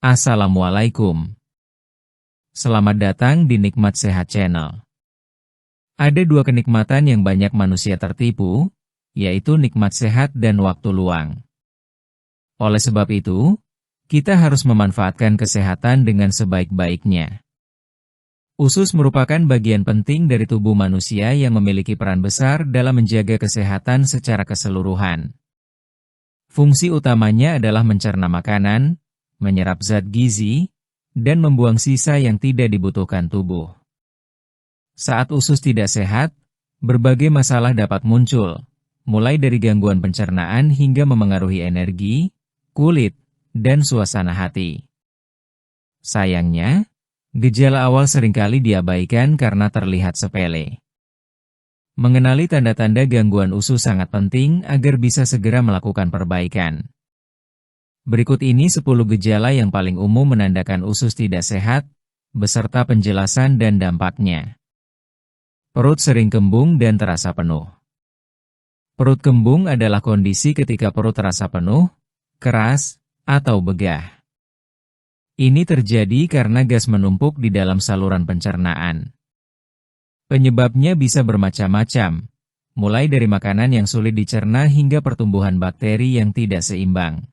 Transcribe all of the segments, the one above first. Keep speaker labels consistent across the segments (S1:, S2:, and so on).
S1: Assalamualaikum. Selamat datang di Nikmat Sehat Channel. Ada dua kenikmatan yang banyak manusia tertipu, yaitu nikmat sehat dan waktu luang. Oleh sebab itu, kita harus memanfaatkan kesehatan dengan sebaik-baiknya. Usus merupakan bagian penting dari tubuh manusia yang memiliki peran besar dalam menjaga kesehatan secara keseluruhan. Fungsi utamanya adalah mencerna makanan, menyerap zat gizi, dan membuang sisa yang tidak dibutuhkan tubuh. Saat usus tidak sehat, berbagai masalah dapat muncul, mulai dari gangguan pencernaan hingga memengaruhi energi, kulit, dan suasana hati. Sayangnya, gejala awal seringkali diabaikan karena terlihat sepele. Mengenali tanda-tanda gangguan usus sangat penting agar bisa segera melakukan perbaikan. Berikut ini 10 gejala yang paling umum menandakan usus tidak sehat, beserta penjelasan dan dampaknya. Perut sering kembung dan terasa penuh. Perut kembung adalah kondisi ketika perut terasa penuh, keras, atau begah. Ini terjadi karena gas menumpuk di dalam saluran pencernaan. Penyebabnya bisa bermacam-macam, mulai dari makanan yang sulit dicerna hingga pertumbuhan bakteri yang tidak seimbang.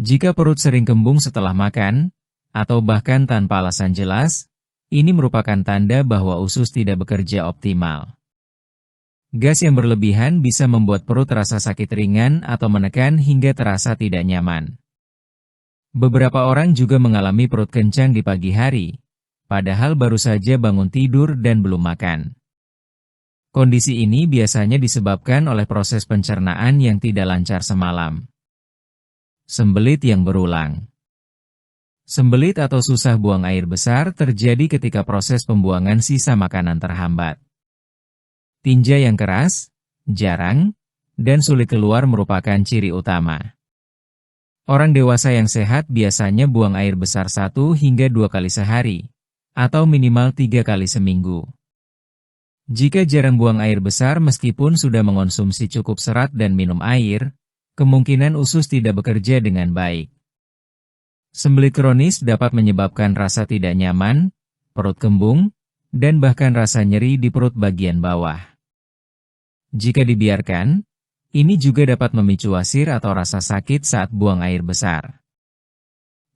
S1: Jika perut sering kembung setelah makan, atau bahkan tanpa alasan jelas, ini merupakan tanda bahwa usus tidak bekerja optimal. Gas yang berlebihan bisa membuat perut terasa sakit ringan atau menekan hingga terasa tidak nyaman. Beberapa orang juga mengalami perut kencang di pagi hari, padahal baru saja bangun tidur dan belum makan. Kondisi ini biasanya disebabkan oleh proses pencernaan yang tidak lancar semalam. Sembelit yang berulang. Sembelit atau susah buang air besar terjadi ketika proses pembuangan sisa makanan terhambat. Tinja yang keras, jarang, dan sulit keluar merupakan ciri utama. Orang dewasa yang sehat biasanya buang air besar 1 hingga 2 kali sehari, atau minimal 3 kali seminggu. Jika jarang buang air besar meskipun sudah mengonsumsi cukup serat dan minum air, kemungkinan usus tidak bekerja dengan baik. Sembelit kronis dapat menyebabkan rasa tidak nyaman, perut kembung, dan bahkan rasa nyeri di perut bagian bawah. Jika dibiarkan, ini juga dapat memicu wasir atau rasa sakit saat buang air besar.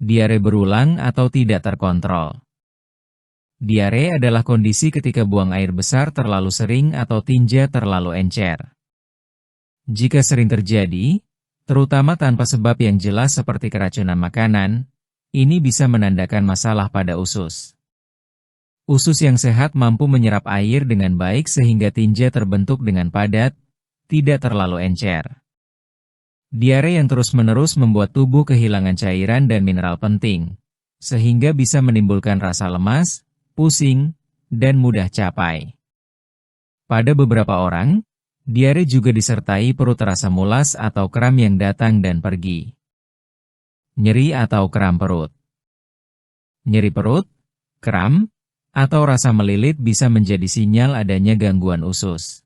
S1: Diare berulang atau tidak terkontrol. Diare adalah kondisi ketika buang air besar terlalu sering atau tinja terlalu encer. Jika sering terjadi, terutama tanpa sebab yang jelas seperti keracunan makanan, ini bisa menandakan masalah pada usus. Usus yang sehat mampu menyerap air dengan baik sehingga tinja terbentuk dengan padat, tidak terlalu encer. Diare yang terus-menerus membuat tubuh kehilangan cairan dan mineral penting, sehingga bisa menimbulkan rasa lemas, pusing, dan mudah capai. Pada beberapa orang, diare juga disertai perut terasa mulas atau kram yang datang dan pergi. Nyeri atau kram perut. Nyeri perut, kram, atau rasa melilit bisa menjadi sinyal adanya gangguan usus.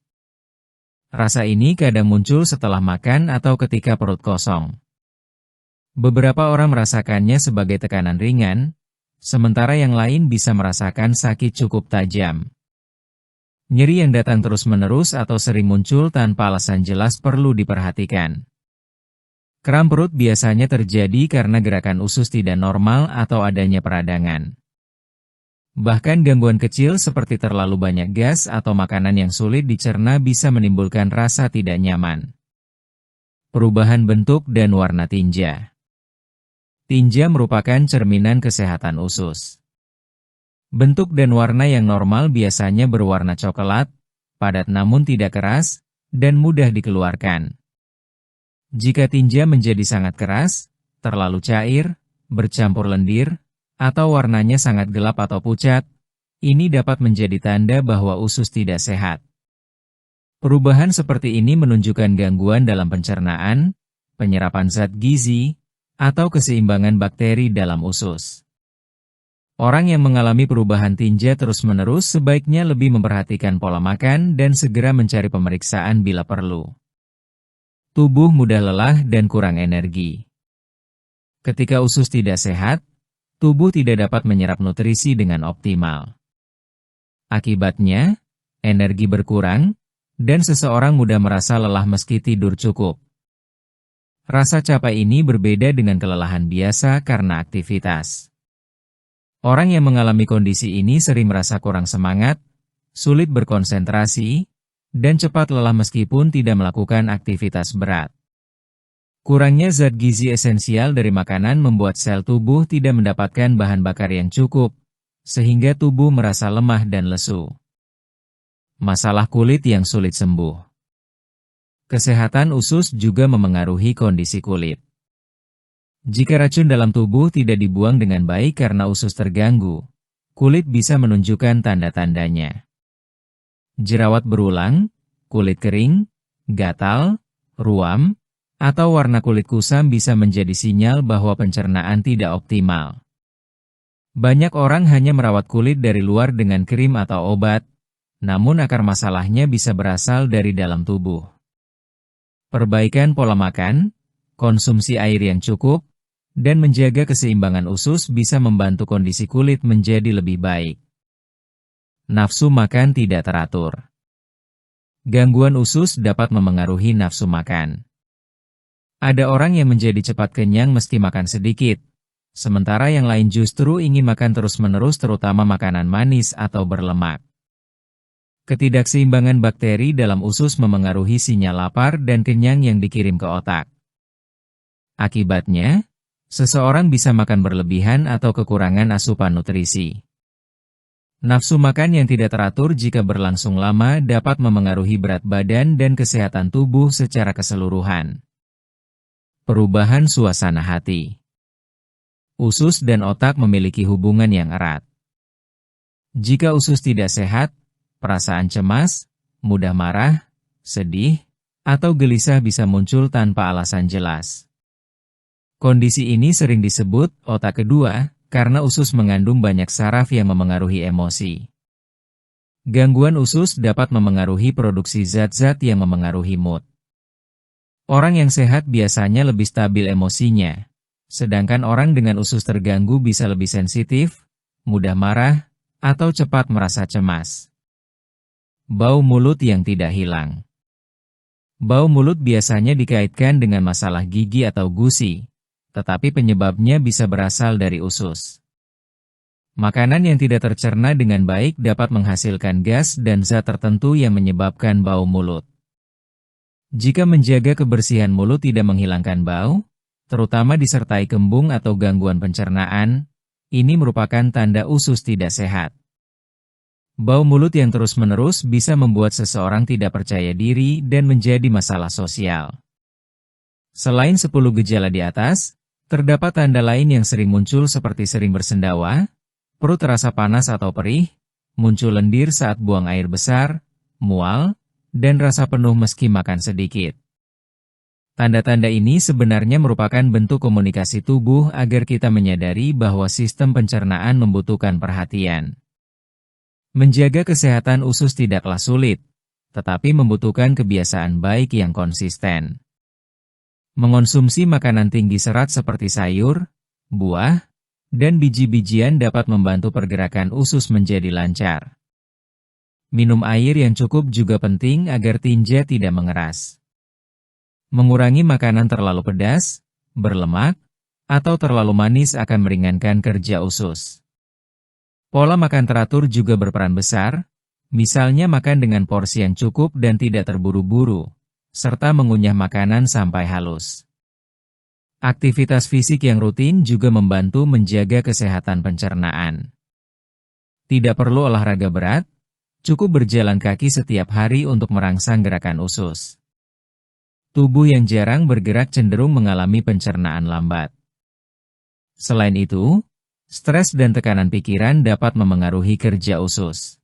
S1: Rasa ini kadang muncul setelah makan atau ketika perut kosong. Beberapa orang merasakannya sebagai tekanan ringan, sementara yang lain bisa merasakan sakit cukup tajam. Nyeri yang datang terus-menerus atau sering muncul tanpa alasan jelas perlu diperhatikan. Kram perut biasanya terjadi karena gerakan usus tidak normal atau adanya peradangan. Bahkan gangguan kecil seperti terlalu banyak gas atau makanan yang sulit dicerna bisa menimbulkan rasa tidak nyaman. Perubahan bentuk dan warna tinja. Tinja merupakan cerminan kesehatan usus. Bentuk dan warna yang normal biasanya berwarna coklat, padat namun tidak keras, dan mudah dikeluarkan. Jika tinja menjadi sangat keras, terlalu cair, bercampur lendir, atau warnanya sangat gelap atau pucat, ini dapat menjadi tanda bahwa usus tidak sehat. Perubahan seperti ini menunjukkan gangguan dalam pencernaan, penyerapan zat gizi, atau keseimbangan bakteri dalam usus. Orang yang mengalami perubahan tinja terus-menerus sebaiknya lebih memperhatikan pola makan dan segera mencari pemeriksaan bila perlu. Tubuh mudah lelah dan kurang energi. Ketika usus tidak sehat, tubuh tidak dapat menyerap nutrisi dengan optimal. Akibatnya, energi berkurang, dan seseorang mudah merasa lelah meski tidur cukup. Rasa capek ini berbeda dengan kelelahan biasa karena aktivitas. Orang yang mengalami kondisi ini sering merasa kurang semangat, sulit berkonsentrasi, dan cepat lelah meskipun tidak melakukan aktivitas berat. Kurangnya zat gizi esensial dari makanan membuat sel tubuh tidak mendapatkan bahan bakar yang cukup, sehingga tubuh merasa lemah dan lesu. Masalah kulit yang sulit sembuh. Kesehatan usus juga memengaruhi kondisi kulit. Jika racun dalam tubuh tidak dibuang dengan baik karena usus terganggu, kulit bisa menunjukkan tanda-tandanya. Jerawat berulang, kulit kering, gatal, ruam, atau warna kulit kusam bisa menjadi sinyal bahwa pencernaan tidak optimal. Banyak orang hanya merawat kulit dari luar dengan krim atau obat, namun akar masalahnya bisa berasal dari dalam tubuh. Perbaikan pola makan, konsumsi air yang cukup, dan menjaga keseimbangan usus bisa membantu kondisi kulit menjadi lebih baik. Nafsu makan tidak teratur. Gangguan usus dapat memengaruhi nafsu makan. Ada orang yang menjadi cepat kenyang meski makan sedikit, sementara yang lain justru ingin makan terus-menerus terutama makanan manis atau berlemak. Ketidakseimbangan bakteri dalam usus memengaruhi sinyal lapar dan kenyang yang dikirim ke otak. Akibatnya, seseorang bisa makan berlebihan atau kekurangan asupan nutrisi. Nafsu makan yang tidak teratur jika berlangsung lama dapat memengaruhi berat badan dan kesehatan tubuh secara keseluruhan. Perubahan suasana hati. Usus dan otak memiliki hubungan yang erat. Jika usus tidak sehat, perasaan cemas, mudah marah, sedih, atau gelisah bisa muncul tanpa alasan jelas. Kondisi ini sering disebut otak kedua karena usus mengandung banyak saraf yang memengaruhi emosi. Gangguan usus dapat memengaruhi produksi zat-zat yang memengaruhi mood. Orang yang sehat biasanya lebih stabil emosinya, sedangkan orang dengan usus terganggu bisa lebih sensitif, mudah marah, atau cepat merasa cemas. Bau mulut yang tidak hilang. Bau mulut biasanya dikaitkan dengan masalah gigi atau gusi, tetapi penyebabnya bisa berasal dari usus. Makanan yang tidak tercerna dengan baik dapat menghasilkan gas dan zat tertentu yang menyebabkan bau mulut. Jika menjaga kebersihan mulut tidak menghilangkan bau, terutama disertai kembung atau gangguan pencernaan, ini merupakan tanda usus tidak sehat. Bau mulut yang terus-menerus bisa membuat seseorang tidak percaya diri dan menjadi masalah sosial. Selain 10 gejala di atas, terdapat tanda lain yang sering muncul seperti sering bersendawa, perut terasa panas atau perih, muncul lendir saat buang air besar, mual, dan rasa penuh meski makan sedikit. Tanda-tanda ini sebenarnya merupakan bentuk komunikasi tubuh agar kita menyadari bahwa sistem pencernaan membutuhkan perhatian. Menjaga kesehatan usus tidaklah sulit, tetapi membutuhkan kebiasaan baik yang konsisten. Mengonsumsi makanan tinggi serat seperti sayur, buah, dan biji-bijian dapat membantu pergerakan usus menjadi lancar. Minum air yang cukup juga penting agar tinja tidak mengeras. Mengurangi makanan terlalu pedas, berlemak, atau terlalu manis akan meringankan kerja usus. Pola makan teratur juga berperan besar, misalnya makan dengan porsi yang cukup dan tidak terburu-buru, serta mengunyah makanan sampai halus. Aktivitas fisik yang rutin juga membantu menjaga kesehatan pencernaan. Tidak perlu olahraga berat, cukup berjalan kaki setiap hari untuk merangsang gerakan usus. Tubuh yang jarang bergerak cenderung mengalami pencernaan lambat. Selain itu, stres dan tekanan pikiran dapat memengaruhi kerja usus.